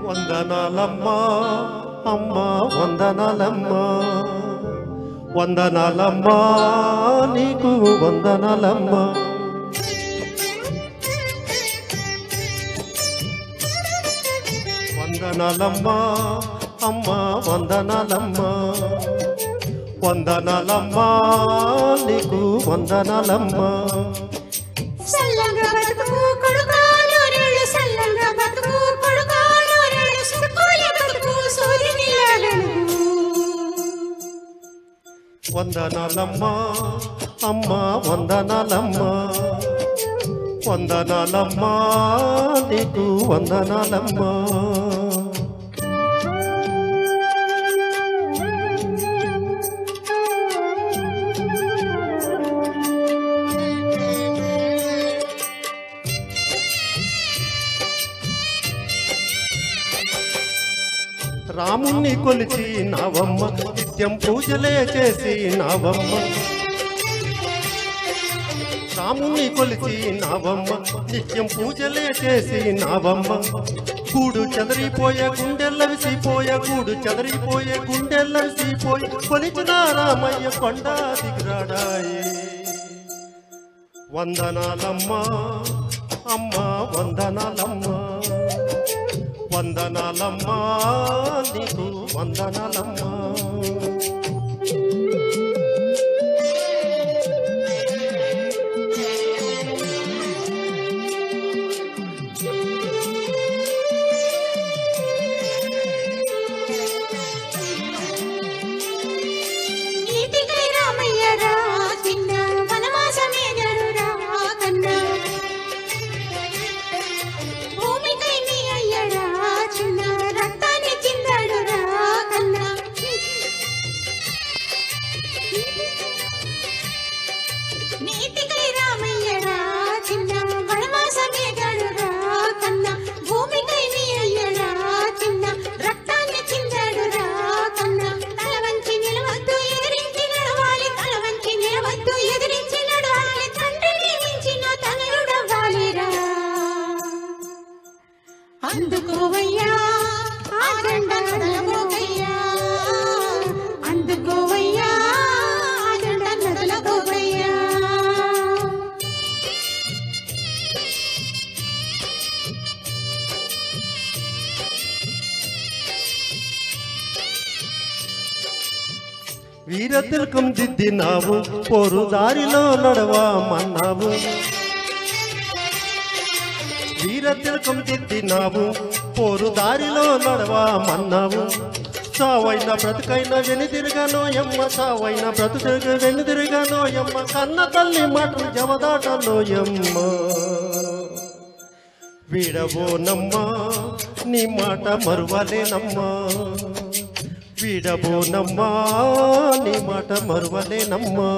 వందనాలమ్మా అమ్మా వందనాలమ్మా వందనాలమ్మా నీకు వందనాలమ్మా వందనాలమ్మా అమ్మా వందనాలమ్మా వందనాలమ్మా నీకు వందనాలమ్మా సల్లంగా బతుకు కొడుకాలు రెళ్ళు సల్లంగా బతుకు కొడుకాలు రెళ్ళు సుకోలి బతుకు సూర్యుని లాగను వందనాలమ్మా అమ్మా వందనాలమ్మా వందనాలమ్మా నీకు వందనాలమ్మా రాముణ్ణి కొలిచి నావమ్మ నిత్యం పూజలే చేసి నావమ్మ రాముణ్ణి కొలిచి నావమ్మ నిత్యం పూజలే చేసి నావమ్మ కూడు చెదరిపోయే గుండెల్లవిసిపోయే కూడు చెదరిపోయే గుండెల్లవిసిపోయి కొలిచిన రామయ్య కొండ దిగురాడాయే వందనాలమ్మా అమ్మా వందనాలమ్మా వందనాలమ్మా నీకు వందనాలమ్మా నీతికై రామయ్య రా చిన్న వనవాసమే గరురా కన్నా భూమికై నీ అయ్యరా చిన్న రక్తాన్ని చిందాడు రా కన్నా నీతికై రామయ్య రా చిన్న వనవాసమే గరురా కన్నా భూమికై నీ అయ్యరా చిన్న రక్తాన్ని చిందాడు రా కన్నా తల వంచి నిలవద్దు ఎదిరించి నడవాలి తల వంచి నిలవద్దు ఎదిరించి నడవాలి తండ్రిని మించిన తనయుడవ్వాలిరా అందుకోవయ్యా ఆ జెండా నడలబోవయ్యా అందుకోవయ్యా ఆ జెండా నడలబోవయ్యా వీర తిలకం దిద్దినావు పోరు దారిలో నడవమన్నావు వీర తిలకం దిద్దినావు పోరు దారిలో నడవమన్నావు చావైన బ్రతుకైన వెనుదిరగనోయమ్మ చావైన బ్రతుకు వెనుదిరగనోయమ్మ కన్న తల్లి మాటలు జవదాటలోయమ్మ వీడబోనమ్మా నీ మాట మరువలేనమ్మా వీడబోనమ్మా నీ మాట మరువలేనమ్మా